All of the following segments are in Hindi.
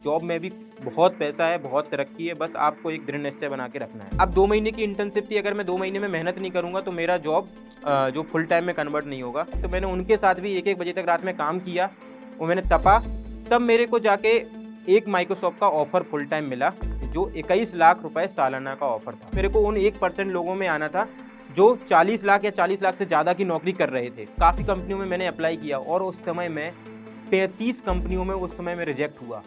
जॉब में भी बहुत पैसा है, बहुत तरक्की है, बस आपको एक दृढ़ निश्चय बना के रखना है। अब 2 महीने की इंटर्नशिप थी, अगर मैं 2 महीने में मेहनत नहीं करूँगा तो मेरा जॉब जो फुल टाइम में कन्वर्ट नहीं होगा। तो मैंने उनके साथ भी 1-1 बजे तक रात में काम किया और मैंने तपा, तब मेरे को जाके एक माइक्रोसॉफ्ट का ऑफ़र फुल टाइम मिला, जो 21 लाख रुपए सालाना का ऑफ़र था। मेरे को उन 1% लोगों में आना था, जो 40 लाख या 40 लाख से ज़्यादा की नौकरी कर रहे थे। काफ़ी कंपनियों में मैंने अप्लाई किया और उस समय मैं 35 कंपनियों में उस समय मैं रिजेक्ट हुआ।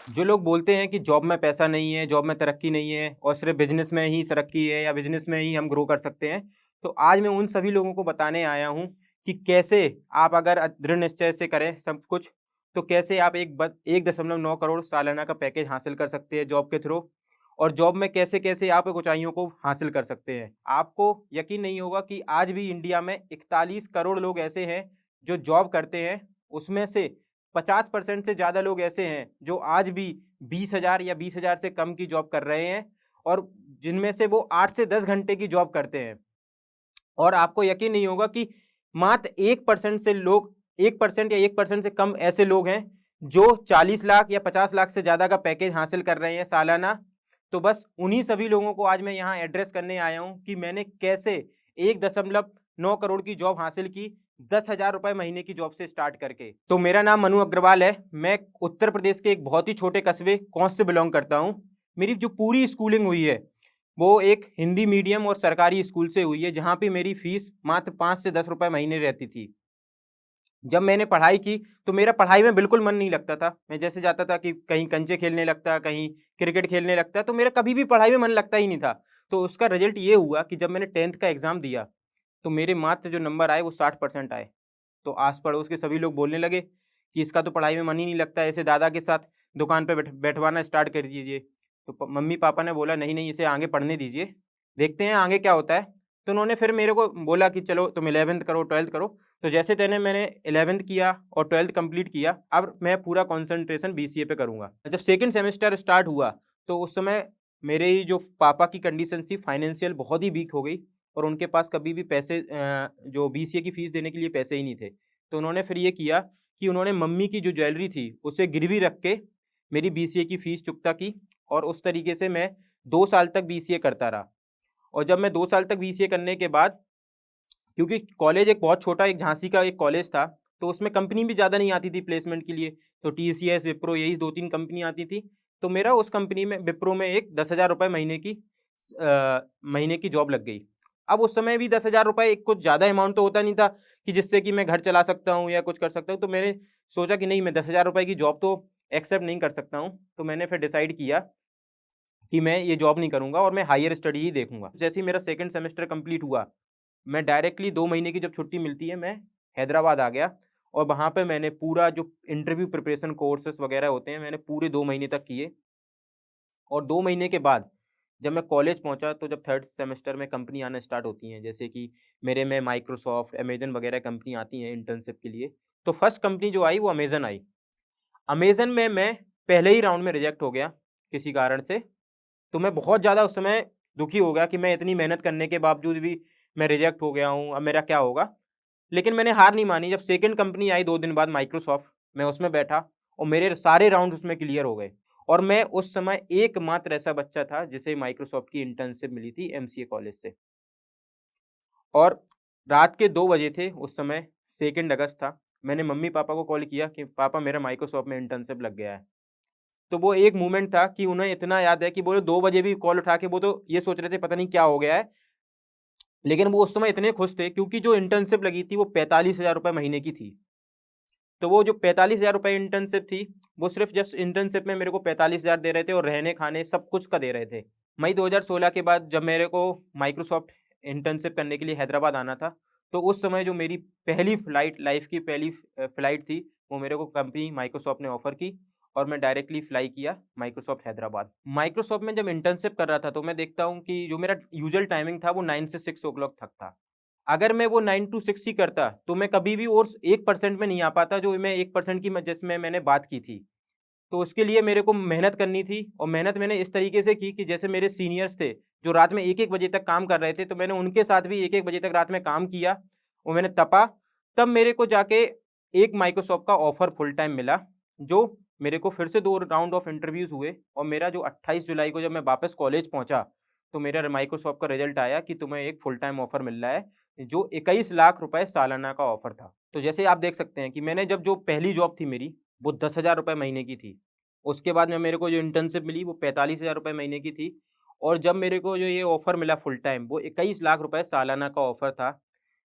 जो लोग बोलते हैं कि जॉब में पैसा नहीं है, जॉब में तरक्की नहीं है और सिर्फ बिजनेस में ही तरक्की है या बिजनेस में ही हम ग्रो कर सकते हैं, तो आज मैं उन सभी लोगों को बताने आया हूँ कि कैसे आप अगर दृढ़ निश्चय से करें सब कुछ, तो कैसे आप 1.9 करोड़ सालाना का पैकेज हासिल कर सकते हैं जॉब के थ्रू और जॉब में कैसे-कैसे आप ऊँचाइयों को हासिल कर सकते हैं। आपको यकीन नहीं होगा कि आज भी इंडिया में 41 करोड़ लोग ऐसे हैं जो जॉब करते हैं, उसमें से 50% से ज़्यादा लोग ऐसे हैं जो आज भी 20,000 या 20,000 से कम की जॉब कर रहे हैं और जिनमें से वो 8 से 10 घंटे की जॉब करते हैं। और आपको यकीन नहीं होगा कि मात्र 1% से लोग 1% या 1% से कम ऐसे लोग हैं जो 40 लाख या 50 लाख से ज़्यादा का पैकेज हासिल कर रहे हैं सालाना। तो बस उन्हीं सभी लोगों को आज मैं यहाँ एड्रेस करने आया हूँ कि मैंने कैसे 1.9 करोड़ की जॉब हासिल की 10,000 रुपए महीने की जॉब से स्टार्ट करके। तो मेरा नाम मनु अग्रवाल है। मैं उत्तर प्रदेश के एक बहुत ही छोटे कस्बे कौंस से बिलोंग करता हूँ। मेरी जो पूरी स्कूलिंग हुई है वो एक हिंदी मीडियम और सरकारी स्कूल से हुई है, जहाँ पे मेरी फीस मात्र 5 से 10 रुपए महीने रहती थी। जब मैंने पढ़ाई की तो मेरा पढ़ाई में बिल्कुल मन नहीं लगता था। मैं जैसे जाता था कि कहीं कंचे खेलने लगता, कहीं क्रिकेट खेलने लगता, तो मेरा कभी भी पढ़ाई में मन लगता ही नहीं था। तो उसका रिज़ल्ट ये हुआ कि जब मैंने 10th का एग्ज़ाम दिया, तो मेरे मात्र जो नंबर आए वो 60% आए। तो आस-पड़ोस के सभी लोग बोलने लगे कि इसका तो पढ़ाई में मन ही नहीं लगता, ऐसे दादा के साथ दुकान पे बैठवाना स्टार्ट कर दीजिए। तो मम्मी-पापा ने बोला नहीं, नहीं इसे आगे पढ़ने दीजिए, देखते हैं आगे क्या होता है। तो उन्होंने फिर मेरे को बोला कि चलो तुम 11th करो, 12th करो। तो जैसे तैने मैंने 11th किया और 12th कंप्लीट किया, अब मैं पूरा कंसंट्रेशन बीसीए पे करूँगा। जब सेकंड सेमेस्टर स्टार्ट हुआ, तो उस समय मेरे ही जो पापा की कंडीशन थी फाइनेंशियल बहुत ही वीक हो गई और उनके पास कभी भी पैसे जो बीसीए की फ़ीस देने के लिए पैसे ही नहीं थे। तो उन्होंने फिर ये किया कि उन्होंने मम्मी की जो ज्वेलरी थी, उसे गिरवी रख के मेरी बीसीए की फ़ीस चुकता की और उस तरीके से मैं 2 साल तक बीसीए करता रहा। और जब मैं 2 साल तक बीसीए करने के बाद, क्योंकि कॉलेज एक बहुत छोटा एक झांसी का एक कॉलेज था, तो उसमें कंपनी भी ज़्यादा नहीं आती थी प्लेसमेंट के लिए। तो टीसीएस, विप्रो यही 2-3 कंपनी आती थी। तो मेरा उस कंपनी में विप्रो में एक 10,000 रुपए महीने की जॉब लग गई। अब उस समय भी 10,000 रुपए एक कुछ ज़्यादा अमाउंट तो होता नहीं था कि जिससे कि मैं घर चला सकता हूँ या कुछ कर सकता हूँ। तो मैंने सोचा कि नहीं, मैं 10,000 रुपए की जॉब तो एक्सेप्ट नहीं कर सकता हूँ। तो मैंने फिर डिसाइड किया कि मैं ये जॉब नहीं करूँगा और मैं हायर स्टडी ही देखूँगा। जैसे ही मेरा सेकंड सेमेस्टर कंप्लीट हुआ, मैं डायरेक्टली 2 महीने की जब छुट्टी मिलती है, मैं हैदराबाद आ गया और वहाँ पे मैंने पूरा जो इंटरव्यू प्रिपरेशन कोर्सेज़ वगैरह होते हैं, मैंने पूरे 2 महीने तक किए और 2 महीने के बाद जब मैं कॉलेज पहुँचा, तो जब थर्ड सेमेस्टर में कंपनी आना स्टार्ट होती हैं, जैसे कि मेरे में माइक्रोसॉफ्ट, अमेज़न वगैरह कंपनी आती हैं इंटर्नशिप के लिए, तो फर्स्ट कंपनी जो आई वो अमेज़न आई। अमेज़न में मैं पहले ही राउंड में रिजेक्ट हो गया किसी कारण से। तो मैं बहुत ज़्यादा उस समय दुखी हो गया कि मैं इतनी मेहनत करने के बावजूद भी मैं रिजेक्ट हो गया हूँ, अब मेरा क्या होगा? लेकिन मैंने हार नहीं मानी। जब सेकंड कंपनी आई 2 दिन बाद माइक्रोसॉफ्ट, मैं उसमें बैठा और मेरे सारे राउंड उसमें क्लियर हो गए और मैं उस समय एकमात्र ऐसा बच्चा था जिसे माइक्रोसॉफ्ट की इंटर्नशिप मिली थी एमसीए कॉलेज से। और रात के 2 बजे थे उस समय, 2 अगस्त था। मैंने मम्मी-पापा को कॉल किया कि पापा मेरा माइक्रोसॉफ्ट में इंटर्नशिप लग गया है। तो वो एक मोमेंट था कि उन्हें इतना याद है कि वो 2 बजे भी कॉल उठा के वो तो ये सोच रहे थे पता नहीं क्या हो गया है। लेकिन वो उस समय इतने खुश थे क्योंकि जो इंटर्नशिप लगी थी वो 45,000 रुपए महीने की थी। तो वो जो 45,000 रुपए इंटर्नशिप थी, वो सिर्फ़ जस्ट इंटर्नशिप में मेरे को 45,000 दे रहे थे और रहने-खाने सब कुछ का दे रहे थे। मई 2016 के बाद जब मेरे को माइक्रोसॉफ्ट इंटर्नशिप करने के लिए हैदराबाद आना था, तो उस समय जो मेरी पहली फ्लाइट, लाइफ़ की पहली फ्लाइट थी, वो मेरे को कंपनी माइक्रोसॉफ्ट ने ऑफ़र की और मैं डायरेक्टली फ्लाई किया माइक्रोसॉफ्ट हैदराबाद। माइक्रोसॉफ्ट में जब इंटर्नशिप कर रहा था, तो मैं देखता हूँ कि जो मेरा यूजुअल टाइमिंग था, वो 9 से 6 ओ क्लॉक तक था। अगर मैं वो 9 टू 6 ही करता, तो मैं कभी भी और 1% में नहीं आ पाता, जो मैं 1% की जिसमें मैंने बात की थी। तो उसके लिए मेरे को मेहनत करनी थी और मेहनत मैंने इस तरीके से की कि जैसे मेरे सीनियर्स थे, जो रात में 1-1 बजे तक काम कर रहे थे, तो मैंने उनके साथ भी 1-1 बजे तक रात में काम किया और मैंने तपा, तब मेरे को जाके एक माइक्रोसॉफ्ट का ऑफर फुल टाइम मिला, जो मेरे को फिर से 2 राउंड ऑफ इंटरव्यूज़ हुए, और मेरा जो 28 जुलाई को जब मैं वापस कॉलेज पहुंचा, तो मेरा माइक्रोसॉफ्ट का रिजल्ट आया कि तुम्हें एक फुल टाइम ऑफर मिल रहा है, जो 21 लाख रुपए सालाना का ऑफर था। तो जैसे आप देख सकते हैं कि मैंने जब जो पहली जॉब थी मेरी, वो 10,000 रुपये महीने की थी। उसके बाद में मेरे को जो इंटर्नशिप मिली वो 45,000 रुपये महीने की थी, और जब मेरे को जो ये ऑफर मिला फुल टाइम, वो 21 लाख रुपए सालाना का ऑफर था,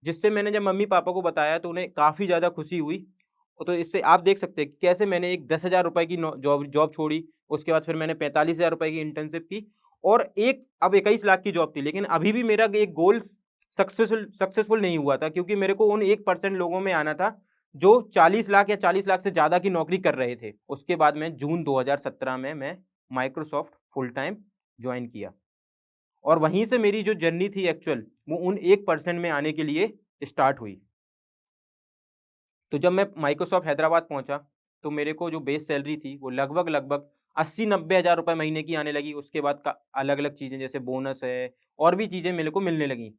जिससे मैंने जब मम्मी पापा को बताया तो उन्हें काफ़ी ज़्यादा खुशी हुई। तो इससे आप देख सकते हैं कि कैसे मैंने एक 10,000 रुपये की जॉब जॉब छोड़ी, उसके बाद फिर मैंने 45,000 रुपये की इंटर्नशिप की, और एक अब 21 लाख की जॉब थी। लेकिन अभी भी मेरा एक गोल सक्सेसफुल नहीं हुआ था, क्योंकि मेरे को उन 1% लोगों में आना था जो 40 लाख या 40 लाख से ज़्यादा की नौकरी कर रहे थे। उसके बाद में जून 2017 में मैं माइक्रोसॉफ्ट फुल टाइम ज्वाइन किया, और वहीं से मेरी जो जर्नी थी एक्चुअल, वो उन 1% में आने के लिए स्टार्ट हुई। तो जब मैं माइक्रोसॉफ्ट हैदराबाद पहुंचा, तो मेरे को जो बेस सैलरी थी वो लगभग 80-90 हज़ार रुपये महीने की आने लगी। उसके बाद का अलग अलग चीज़ें जैसे बोनस है और भी चीज़ें मेरे को मिलने लगी।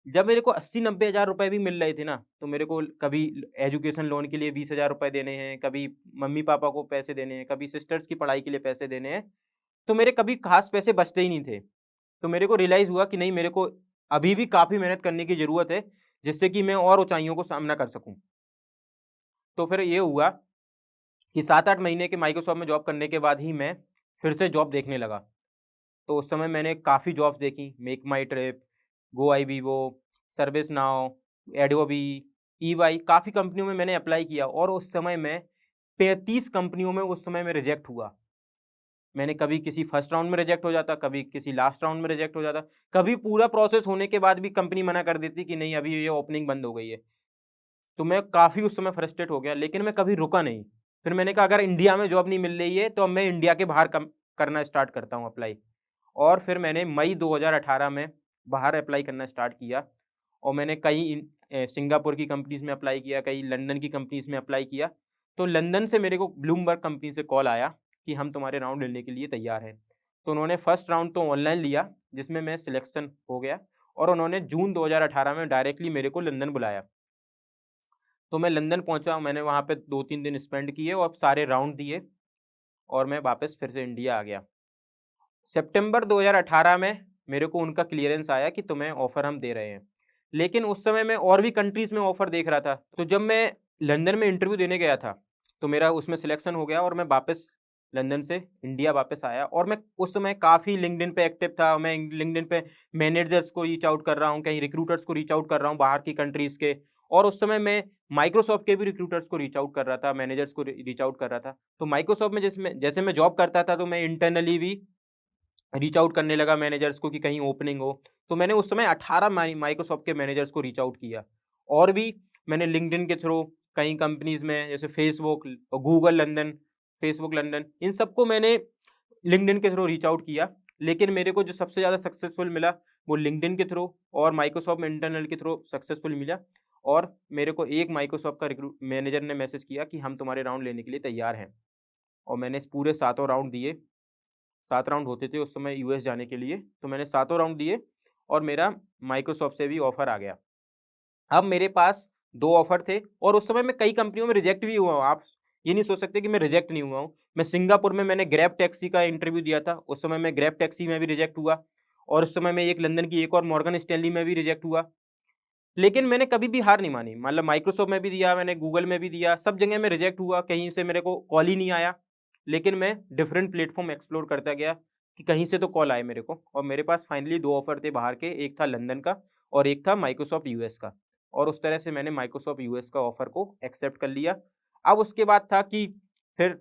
जब मेरे को 80-90 हज़ार रुपये भी मिल रहे थे ना, तो मेरे को कभी एजुकेशन लोन के लिए 20,000 रुपये देने हैं, कभी मम्मी पापा को पैसे देने हैं, कभी सिस्टर्स की पढ़ाई के लिए पैसे देने हैं, तो मेरे कभी खास पैसे बचते ही नहीं थे। तो मेरे को रियलाइज़ हुआ कि नहीं, मेरे को अभी भी काफ़ी मेहनत करने की ज़रूरत है, जिससे कि मैं और ऊँचाइयों को सामना कर सकूँ। तो फिर ये हुआ कि 7-8 महीने के माइक्रोसॉफ्ट में जॉब करने के बाद ही मैं फिर से जॉब देखने लगा। तो उस समय मैंने काफ़ी जॉब्स देखी, MakeMyTrip, Goibibo, ServiceNow, Adobe, EY, काफ़ी कंपनियों में मैंने अप्लाई किया, और उस समय मैं 35 कंपनियों में उस समय मैं रिजेक्ट हुआ। मैंने कभी किसी फर्स्ट राउंड में रिजेक्ट हो जाता, कभी किसी लास्ट राउंड में रिजेक्ट हो जाता, कभी पूरा प्रोसेस होने के बाद भी कंपनी मना कर देती कि नहीं, अभी ये ओपनिंग बंद हो गई है। तो मैं काफ़ी उस समय फ्रस्ट्रेट हो गया, लेकिन मैं कभी रुका नहीं। फिर मैंने कहा अगर इंडिया में जॉब नहीं मिल रही है तो अब मैं इंडिया के बाहर करना स्टार्ट करता हूँ अप्लाई। और फिर मैंने मई 2018 में बाहर अप्लाई करना स्टार्ट किया, और मैंने कई सिंगापुर की कंपनीज़ में अप्लाई किया, कई लंदन की कंपनीज़ में अप्लाई किया। तो लंदन से मेरे को ब्लूमबर्ग कंपनी से कॉल आया कि हम तुम्हारे राउंड लेने के लिए तैयार हैं। तो उन्होंने फर्स्ट राउंड तो ऑनलाइन लिया, जिसमें मैं सिलेक्शन हो गया, और उन्होंने जून 2018 में डायरेक्टली मेरे को लंदन बुलाया। तो मैं लंदन पहुंचा, मैंने वहाँ पे 2-3 दिन स्पेंड किए और सारे राउंड दिए, और मैं वापस फिर से इंडिया आ गया। सितंबर 2018 में मेरे को उनका क्लियरेंस आया कि तुम्हें ऑफ़र हम दे रहे हैं। लेकिन उस समय मैं और भी कंट्रीज़ में ऑफ़र देख रहा था। तो जब मैं लंदन में इंटरव्यू देने गया था, तो मेरा उसमें सिलेक्शन हो गया, और मैं वापस लंदन से इंडिया वापस आया, और मैं उस समय काफ़ी लिंक्डइन पे एक्टिव था। मैं लिंक्डइन पे मैनेजर्स को रीच आउट कर रहा हूँ, कहीं रिक्रूटर्स को रीच आउट कर रहा हूँ बाहर की कंट्रीज़ के, और उस समय मैं माइक्रोसॉफ्ट के भी रिक्रूटर्स को रीच आउट कर रहा था, मैनेजर्स को रीच आउट कर रहा था। तो माइक्रोसॉफ्ट में जैसे मैं जॉब करता था, तो मैं इंटरनली भी रीच आउट करने लगा मैनेजर्स को कि कहीं ओपनिंग हो। तो मैंने उस समय 18 माइक्रोसॉफ्ट के मैनेजर्स को रीच आउट किया, और भी मैंने लिंक्डइन के थ्रू कई कंपनीज़ में जैसे Facebook, Google London, Facebook London, इन सबको मैंने लिंक्डइन के थ्रू रीच आउट किया। लेकिन मेरे को जो सबसे ज़्यादा सक्सेसफुल मिला वो लिंक्डइन के थ्रू और माइक्रोसॉफ्ट में इंटरनल के थ्रू सक्सेसफुल मिला। और मेरे को एक माइक्रोसॉफ्ट का मैनेजर ने मैसेज किया कि हम तुम्हारे राउंड लेने के लिए तैयार हैं, और मैंने इस पूरे 7 राउंड दिए। 7 राउंड होते थे उस समय यूएस जाने के लिए, तो मैंने 7 राउंड दिए, और मेरा माइक्रोसॉफ्ट से भी ऑफ़र आ गया। अब मेरे पास 2 ऑफ़र थे, और उस समय मैं कई कंपनियों में रिजेक्ट भी हुआ हूँ। आप ये नहीं सोच सकते कि मैं रिजेक्ट नहीं हुआ हूँ। मैं सिंगापुर में मैंने ग्रैब टैक्सी का इंटरव्यू दिया था, उस समय मैं ग्रैब टैक्सी में भी रिजेक्ट हुआ, और उस समय मैं एक लंदन की एक और मॉर्गन स्टैनली में भी रिजेक्ट हुआ। लेकिन मैंने कभी भी हार नहीं मानी, मतलब माइक्रोसॉफ्ट में भी दिया, मैंने गूगल में भी दिया, सब जगह मैं रिजेक्ट हुआ, कहीं से मेरे को कॉल ही नहीं आया। लेकिन मैं डिफरेंट प्लेटफॉर्म एक्सप्लोर करता गया कि कहीं से तो कॉल आए मेरे को, और मेरे पास फाइनली 2 ऑफर थे बाहर के, एक था लंदन का और एक था माइक्रोसॉफ्ट यूएस का, और उस तरह से मैंने माइक्रोसॉफ्ट यूएस का ऑफर को एक्सेप्ट कर लिया। अब उसके बाद था कि फिर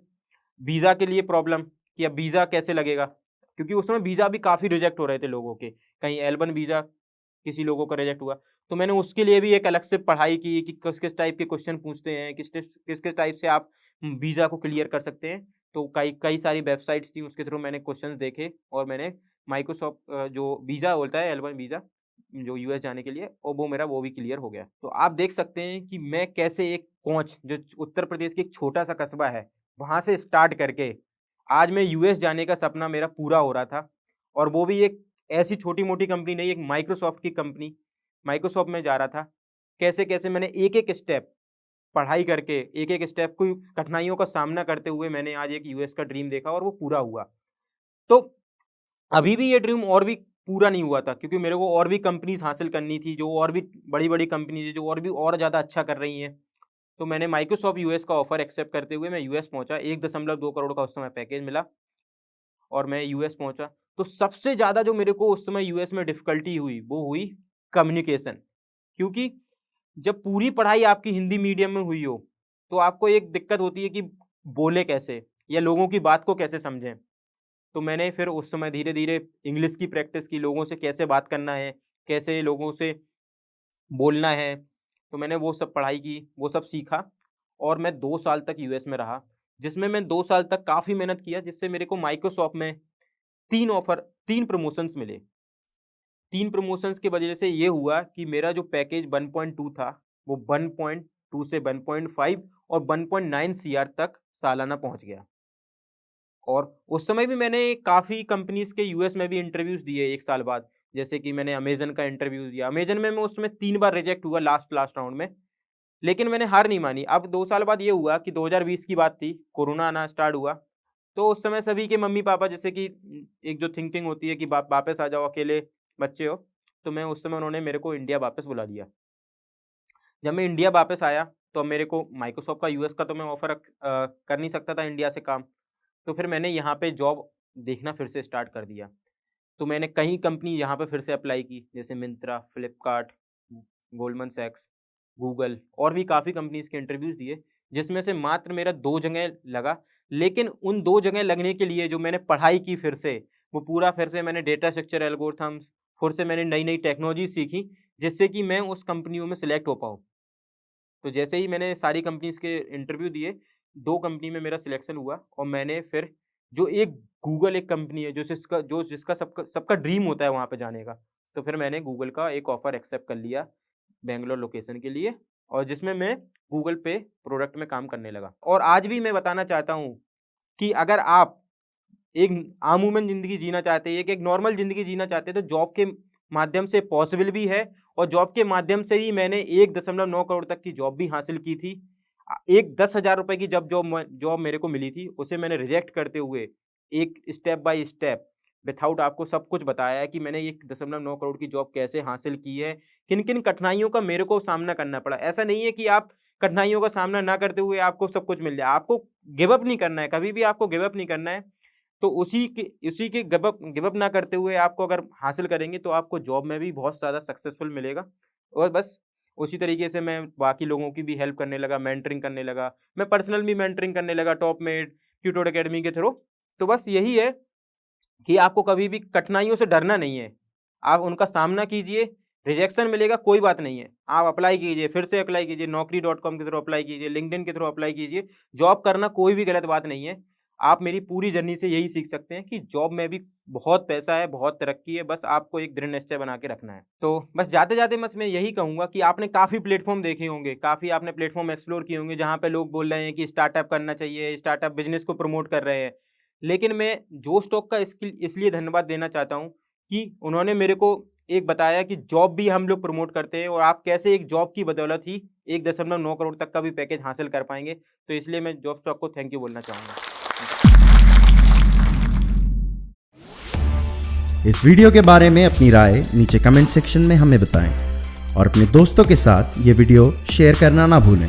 वीज़ा के लिए प्रॉब्लम, कि अब वीज़ा कैसे लगेगा, क्योंकि उस समय वीज़ा भी काफ़ी रिजेक्ट हो रहे थे लोगों के, कहीं L1 वीज़ा किसी लोगों का रिजेक्ट हुआ। तो मैंने उसके लिए भी एक अलग से पढ़ाई की कि किस-किस टाइप के क्वेश्चन पूछते हैं, किस-किस टाइप से आप वीज़ा को क्लियर कर सकते हैं। तो कई कई सारी वेबसाइट्स थी, उसके थ्रू मैंने क्वेश्चंस देखे, और मैंने माइक्रोसॉफ्ट जो वीज़ा होता है L1 वीज़ा जो यूएस जाने के लिए, और वो भी क्लियर हो गया। तो आप देख सकते हैं कि मैं कैसे एक कोंच, जो उत्तर प्रदेश की एक छोटा-सा कस्बा है, वहाँ से स्टार्ट करके आज मैं यूएस जाने का सपना मेरा पूरा हो रहा था, और वो भी एक ऐसी छोटी-मोटी कंपनी नहीं, एक माइक्रोसॉफ्ट की कंपनी, माइक्रोसॉफ्ट में जा रहा था। कैसे-कैसे मैंने एक-एक स्टेप पढ़ाई करके एक एक स्टेप को कठिनाइयों का सामना करते हुए मैंने आज एक यूएस का ड्रीम देखा और वो पूरा हुआ। तो अभी भी ये ड्रीम और भी पूरा नहीं हुआ था, क्योंकि मेरे को और भी कंपनीज हासिल करनी थी, जो और भी बड़ी बड़ी कंपनीज है, जो और ज़्यादा अच्छा कर रही हैं। तो मैंने माइक्रोसॉफ्ट यूएस का ऑफर एक्सेप्ट करते हुए मैं यूएस पहुंचा। 1.2 करोड़ का उस समय पैकेज मिला और मैं यूएस पहुंचा। तो सबसे ज़्यादा जो मेरे को उस समय यूएस में डिफ़िकल्टी हुई वो हुई कम्युनिकेशन, क्योंकि जब पूरी पढ़ाई आपकी हिंदी मीडियम में हुई हो तो आपको एक दिक्कत होती है कि बोले कैसे या लोगों की बात को कैसे समझें। तो मैंने फिर उस समय धीरे धीरे इंग्लिश की प्रैक्टिस की, लोगों से कैसे बात करना है, कैसे लोगों से बोलना है। तो मैंने वो सब पढ़ाई की, वो सब सीखा और मैं 2 साल तक यूएस में रहा, जिसमें मैं 2 साल तक काफ़ी मेहनत किया, जिससे मेरे को माइक्रोसॉफ्ट में 3 प्रमोशंस मिले। 3 प्रमोशंस की वजह से ये हुआ कि मेरा जो पैकेज 1.2 था वो 1.2 से 1.5 और 1.9 सीआर तक सालाना पहुंच गया। और उस समय भी मैंने काफ़ी कंपनीज के यूएस में भी इंटरव्यूज़ दिए 1 साल बाद। जैसे कि मैंने अमेजन का इंटरव्यू दिया। अमेजन में मैं उसमें 3 बार रिजेक्ट हुआ लास्ट राउंड में, लेकिन मैंने हार नहीं मानी। अब 2 साल बाद ये हुआ कि 2020 की बात थी, कोरोना आना स्टार्ट हुआ। तो उस समय सभी के मम्मी पापा, जैसे कि एक जो थिंकिंग होती है कि वापस आ जाओ, अकेले बच्चे हो, तो मैं उस समय उन्होंने मेरे को इंडिया वापस बुला लिया। जब मैं इंडिया वापस आया तो मेरे को माइक्रोसॉफ्ट का यूएस का तो मैं ऑफर कर नहीं सकता था इंडिया से काम। तो फिर मैंने यहाँ पे जॉब देखना फिर से स्टार्ट कर दिया। तो मैंने कई कंपनी यहाँ पे फिर से अप्लाई की, जैसे मिंत्रा, फ्लिपकार्ट, गोल्डमन सैक्स, गूगल और भी काफ़ी कंपनीज़ के इंटरव्यूज़ दिए, जिसमें से मात्र मेरा 2 जगह लगा। लेकिन उन 2 जगह लगने के लिए जो मैंने पढ़ाई की फिर से, वो पूरा फिर से मैंने डेटा स्ट्रक्चर एल्गोरिथम्स, फिर से मैंने नई नई टेक्नोलॉजी सीखी, जिससे कि मैं उस कंपनियों में सिलेक्ट हो पाऊँ। तो जैसे ही मैंने सारी कंपनीज़ के इंटरव्यू दिए, 2 कंपनी में मेरा सिलेक्शन हुआ और मैंने फिर जो एक गूगल एक कंपनी है जिसका सबका ड्रीम होता है वहाँ पे जाने का, तो फिर मैंने गूगल का एक ऑफ़र एक्सेप्ट कर लिया बैंगलोर लोकेशन के लिए, और जिसमें मैं गूगल पे प्रोडक्ट में काम करने लगा। और आज भी मैं बताना चाहता हूँ कि अगर आप एक आमूमन ज़िंदगी जीना चाहते हैं, एक नॉर्मल ज़िंदगी जीना चाहते हैं, तो जॉब के माध्यम से पॉसिबल भी है। और जॉब के माध्यम से ही मैंने 1.9 करोड़ तक की जॉब भी हासिल की थी। एक 10,000 रुपये की जॉब मेरे को मिली थी, उसे मैंने रिजेक्ट करते हुए एक स्टेप बाय स्टेप विथआउट आपको सब कुछ बताया है कि मैंने 1.9 करोड़ की जॉब कैसे हासिल की है, किन किन कठिनाइयों का मेरे को सामना करना पड़ा। ऐसा नहीं है कि आप कठिनाइयों का सामना ना करते हुए आपको सब कुछ मिल जाए। आपको गिव अप नहीं करना है, कभी भी आपको गिव अप नहीं करना है। तो उसी के गिव अप ना करते हुए आपको अगर हासिल करेंगे तो आपको जॉब में भी बहुत ज़्यादा सक्सेसफुल मिलेगा। और बस उसी तरीके से मैं बाकी लोगों की भी हेल्प करने लगा, मेंटरिंग करने लगा। मैं पर्सनल भी मेंटरिंग करने लगा टॉपमेट, ट्यूटर अकेडमी के थ्रू। तो बस यही है कि आपको कभी भी कठिनाइयों से डरना नहीं है, आप उनका सामना कीजिए। रिजेक्शन मिलेगा कोई बात नहीं है, आप अप्लाई कीजिए, फिर से अप्लाई कीजिए, naukri.com के थ्रू अप्लाई कीजिए, लिंक्डइन के थ्रू अप्लाई कीजिए। जॉब करना कोई भी गलत बात नहीं है। आप मेरी पूरी जर्नी से यही सीख सकते हैं कि जॉब में भी बहुत पैसा है, बहुत तरक्की है, बस आपको एक दृढ़ निश्चय बना के रखना है। तो बस जाते-जाते बस मैं यही कहूँगा कि आपने काफ़ी प्लेटफ़ॉर्म देखे होंगे, काफ़ी आपने प्लेटफ़ॉर्म एक्सप्लोर किए होंगे, जहाँ पे लोग बोल रहे हैं कि स्टार्टअप करना चाहिए, स्टार्टअप बिज़नेस को प्रमोट कर रहे हैं। लेकिन मैं जोश टॉक का इसलिए धन्यवाद देना चाहता हूँ कि उन्होंने मेरे को एक बताया कि जॉब भी हम लोग प्रमोट करते हैं और आप कैसे एक जॉब की बदौलत ही 1.9 करोड़ तक का भी पैकेज हासिल कर पाएँगे। तो इसलिए मैं जोश टॉक को थैंक यू बोलना चाहूँगा। इस वीडियो के बारे में अपनी राय नीचे कमेंट सेक्शन में हमें बताएं और अपने दोस्तों के साथ ये वीडियो शेयर करना ना भूलें।